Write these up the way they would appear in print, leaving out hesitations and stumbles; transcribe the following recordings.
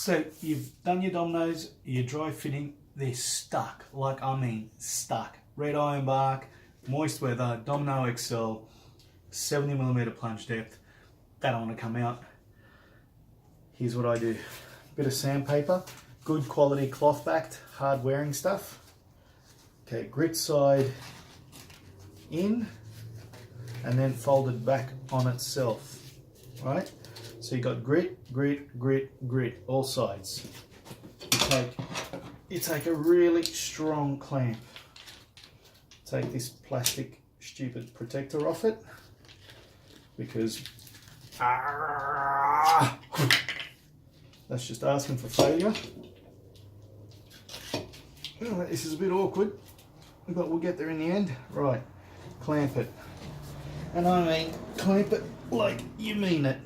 So you've done your dominoes, your dry fitting, they're stuck, like I mean stuck. Red iron bark, moist weather, Domino XL, 70mm plunge depth. They don't want to come out. Here's what I do. Bit of sandpaper, good quality cloth backed, hard wearing stuff. Okay, grit side in and then folded back on itself, right? So you got grit, grit, grit, grit, all sides. You take a really strong clamp. Take this plastic stupid protector off it because that's just asking for failure. Oh, this is a bit awkward, but we'll get there in the end. Right, clamp it. And I mean clamp it like you mean it.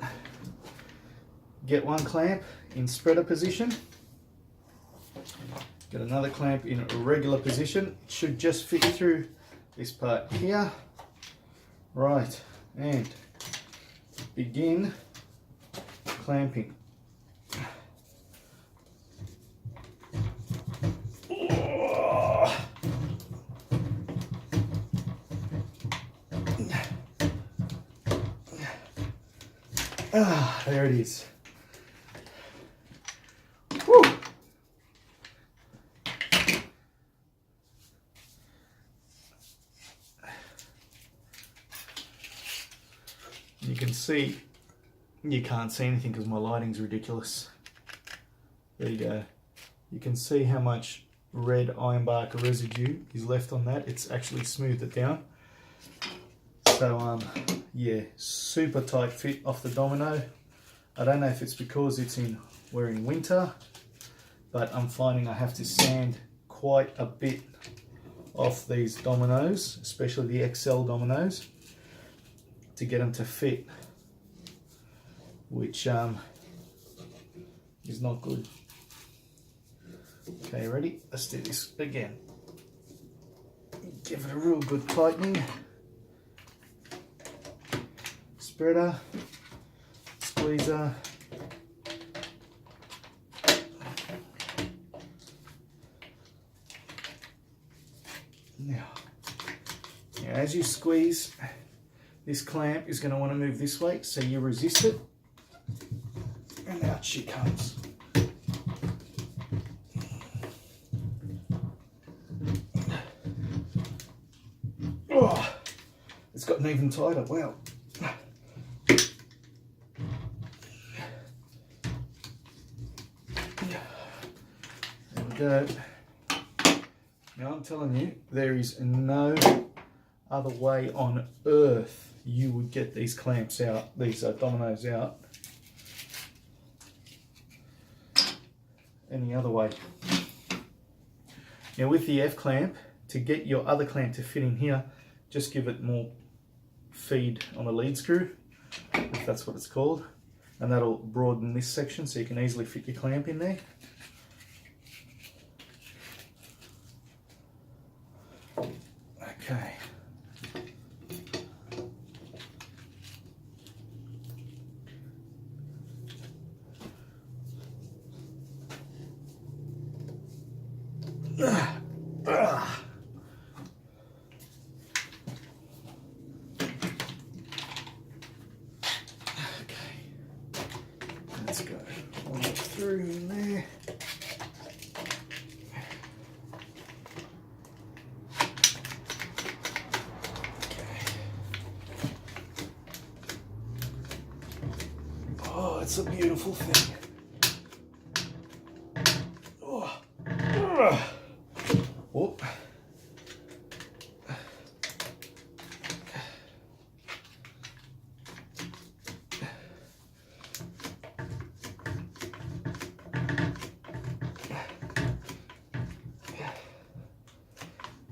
Get one clamp in spreader position. Get another clamp in a regular position. It should just fit through this part here. Right, and begin clamping. Ah, there it is. Whew. You can see, you can't see anything because my lighting's ridiculous. There you go. You can see how much red ironbark residue is left on that. It's actually smoothed it down. So yeah, super tight fit off the Domino. I don't know if it's because we're in winter, but I'm finding I have to sand quite a bit off these Dominoes, especially the XL Dominoes, to get them to fit, which is not good. Okay, ready? Let's do this again. Give it a real good tightening. Spreader, squeezer. Now, as you squeeze, this clamp is going to want to move this way, so you resist it, and out she comes. Oh, it's gotten even tighter. Wow. There we go. Now I'm telling you, there is no other way on earth you would get these clamps out, these Dominoes out, any other way. Now with the F clamp, to get your other clamp to fit in here, just give it more feed on the lead screw, if that's what it's called, and that'll broaden this section so you can easily fit your clamp in there. Okay. Let's go all through in there. Oh, it's a beautiful thing. Oh. Oh.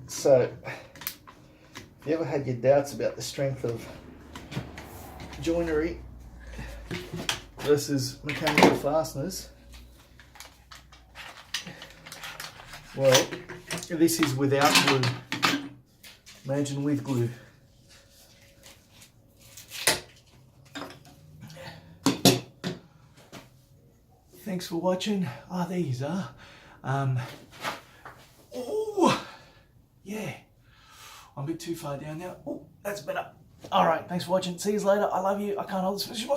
So, if you ever had your doubts about the strength of joinery versus mechanical fasteners, well, this is without glue. Imagine with glue. thanks for watching. Ah, there you are. Oh, yeah. I'm a bit too far down now. Oh, that's better. All right, thanks for watching. See you later. I love you. I can't hold this position.